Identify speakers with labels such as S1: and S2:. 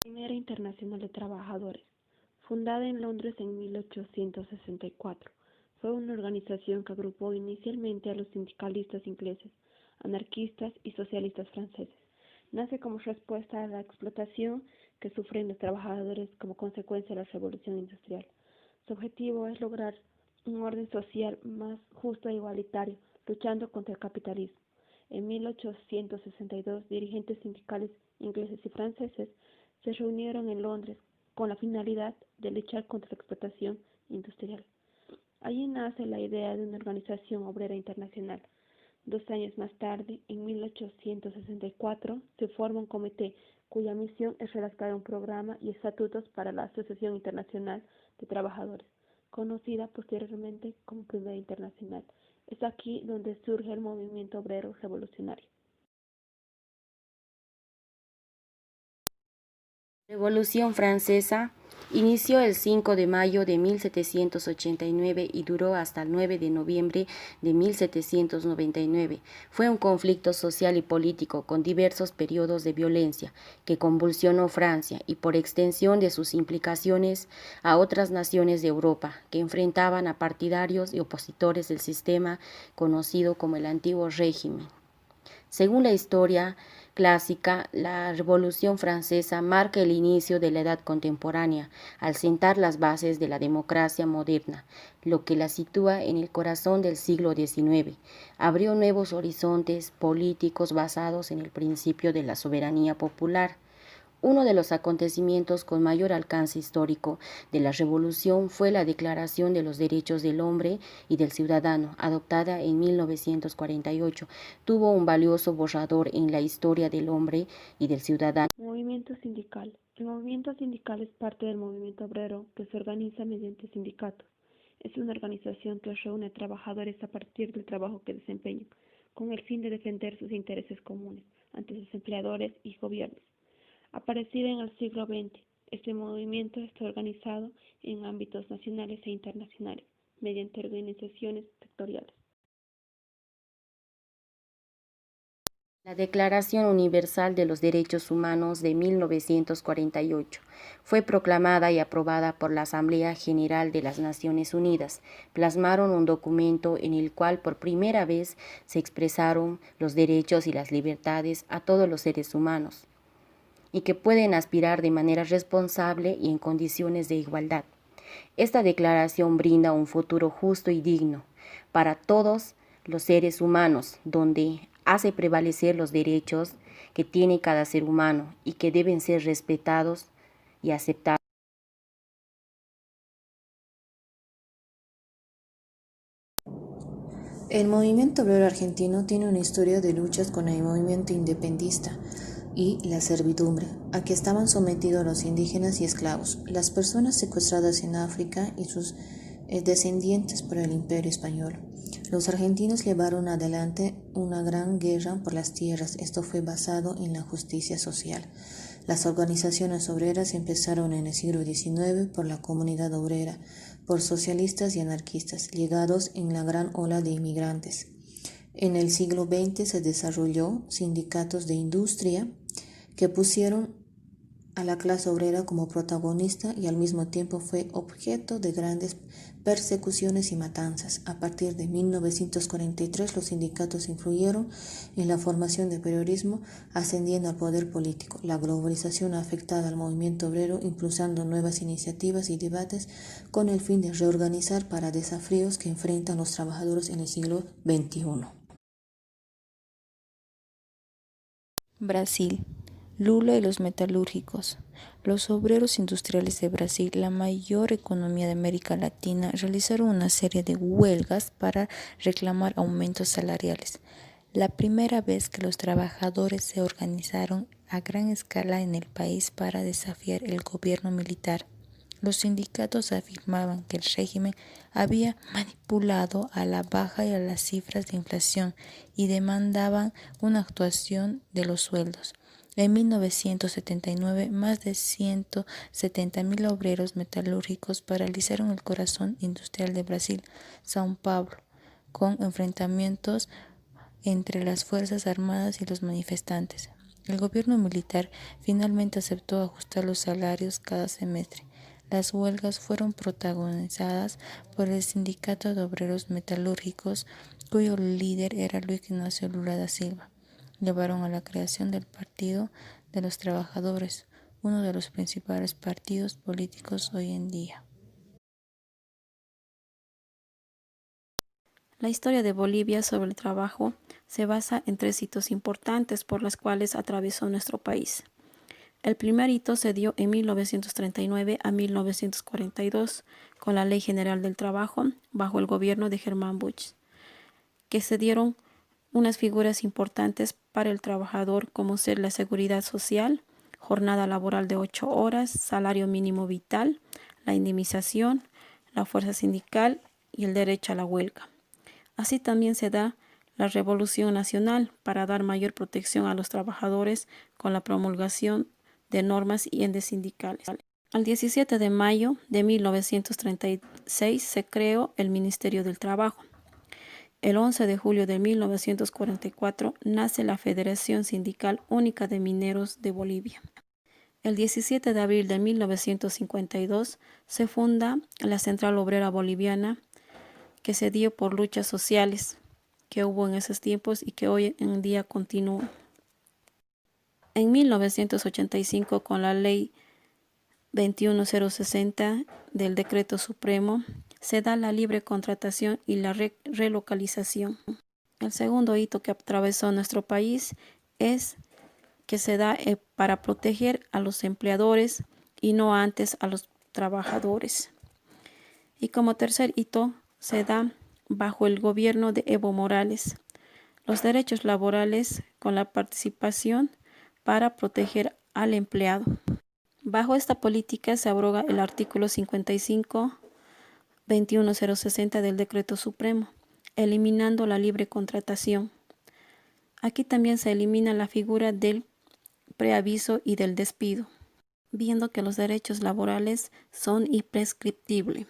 S1: Primera Internacional de Trabajadores, fundada en Londres en 1864, fue una organización que agrupó inicialmente a los sindicalistas ingleses, anarquistas y socialistas franceses. Nace como respuesta a la explotación que sufren los trabajadores como consecuencia de la revolución industrial. Su objetivo es lograr un orden social más justo e igualitario, luchando contra el capitalismo. En 1862, dirigentes sindicales ingleses y franceses se reunieron en Londres con la finalidad de luchar contra la explotación industrial. Allí nace la idea de una organización obrera internacional. 2 años más tarde, en 1864, se forma un comité cuya misión es redactar un programa y estatutos para la Asociación Internacional de Trabajadores, conocida posteriormente como Primera Internacional. Es aquí donde surge el movimiento obrero revolucionario.
S2: Revolución Francesa inició el 5 de mayo de 1789 y duró hasta el 9 de noviembre de 1799. Fue un conflicto social y político con diversos periodos de violencia que convulsionó Francia y por extensión de sus implicaciones a otras naciones de Europa que enfrentaban a partidarios y opositores del sistema conocido como el Antiguo Régimen. Según la historia clásica, la Revolución Francesa marca el inicio de la Edad Contemporánea, al sentar las bases de la democracia moderna, lo que la sitúa en el corazón del siglo XIX. Abrió nuevos horizontes políticos basados en el principio de la soberanía popular. Uno de los acontecimientos con mayor alcance histórico de la Revolución fue la Declaración de los Derechos del Hombre y del Ciudadano, adoptada en 1948. Tuvo un valioso borrador en la historia del hombre y del ciudadano.
S1: Movimiento sindical. El movimiento sindical es parte del movimiento obrero que se organiza mediante sindicatos. Es una organización que reúne a trabajadores a partir del trabajo que desempeñan, con el fin de defender sus intereses comunes ante sus empleadores y gobiernos. Aparecida en el siglo XX, este movimiento está organizado en ámbitos nacionales e internacionales, mediante organizaciones sectoriales.
S2: La Declaración Universal de los Derechos Humanos de 1948 fue proclamada y aprobada por la Asamblea General de las Naciones Unidas. Plasmaron un documento en el cual por primera vez se expresaron los derechos y las libertades a todos los seres humanos y que pueden aspirar de manera responsable y en condiciones de igualdad. Esta declaración brinda un futuro justo y digno para todos los seres humanos, donde hace prevalecer los derechos que tiene cada ser humano y que deben ser respetados y aceptados.
S3: El movimiento obrero argentino tiene una historia de luchas con el movimiento independentista y la servidumbre, a que estaban sometidos los indígenas y esclavos, las personas secuestradas en África y sus descendientes por el Imperio Español. Los argentinos llevaron adelante una gran guerra por las tierras. Esto fue basado en la justicia social. Las organizaciones obreras empezaron en el siglo XIX por la comunidad obrera, por socialistas y anarquistas, llegados en la gran ola de inmigrantes. En el siglo XX se desarrolló sindicatos de industria que pusieron a la clase obrera como protagonista y al mismo tiempo fue objeto de grandes persecuciones y matanzas. A partir de 1943 los sindicatos influyeron en la formación del periodismo, ascendiendo al poder político. La globalización ha afectado al movimiento obrero, impulsando nuevas iniciativas y debates con el fin de reorganizar para desafíos que enfrentan los trabajadores en el siglo XXI.
S4: Brasil. Lula y los metalúrgicos. Los obreros industriales de Brasil, la mayor economía de América Latina, realizaron una serie de huelgas para reclamar aumentos salariales. La primera vez que los trabajadores se organizaron a gran escala en el país para desafiar el gobierno militar. Los sindicatos afirmaban que el régimen había manipulado a la baja y a las cifras de inflación y demandaban una actuación de los sueldos. En 1979, más de 170.000 obreros metalúrgicos paralizaron el corazón industrial de Brasil, São Paulo, con enfrentamientos entre las Fuerzas Armadas y los manifestantes. El gobierno militar finalmente aceptó ajustar los salarios cada semestre. Las huelgas fueron protagonizadas por el Sindicato de Obreros Metalúrgicos, cuyo líder era Luis Ignacio Lula da Silva. Llevaron a la creación del Partido de los Trabajadores, uno de los principales partidos políticos hoy en día.
S1: La historia de Bolivia sobre el trabajo se basa en 3 hitos importantes por los cuales atravesó nuestro país. El primer hito se dio en 1939 a 1942 con la Ley General del Trabajo bajo el gobierno de Germán Busch, que se dieron unas figuras importantes para el trabajador como ser la seguridad social, jornada laboral de 8 horas, salario mínimo vital, la indemnización, la fuerza sindical y el derecho a la huelga. Así también se da la Revolución Nacional para dar mayor protección a los trabajadores con la promulgación de normas y entes sindicales. Al 17 de mayo de 1936 se creó el Ministerio del Trabajo. El 11 de julio de 1944 nace la Federación Sindical Única de Mineros de Bolivia. El 17 de abril de 1952 se funda la Central Obrera Boliviana, que se dio por luchas sociales que hubo en esos tiempos y que hoy en día continúan. En 1985, con la Ley 21060 del Decreto Supremo, se da la libre contratación y la relocalización. El segundo hito que atravesó nuestro país es que se da para proteger a los empleadores y no antes a los trabajadores. Y como tercer hito se da bajo el gobierno de Evo Morales, los derechos laborales con la participación para proteger al empleado. Bajo esta política se abroga el artículo 55-21060 del Decreto Supremo, eliminando la libre contratación. Aquí también se elimina la figura del preaviso y del despido, viendo que los derechos laborales son imprescriptibles.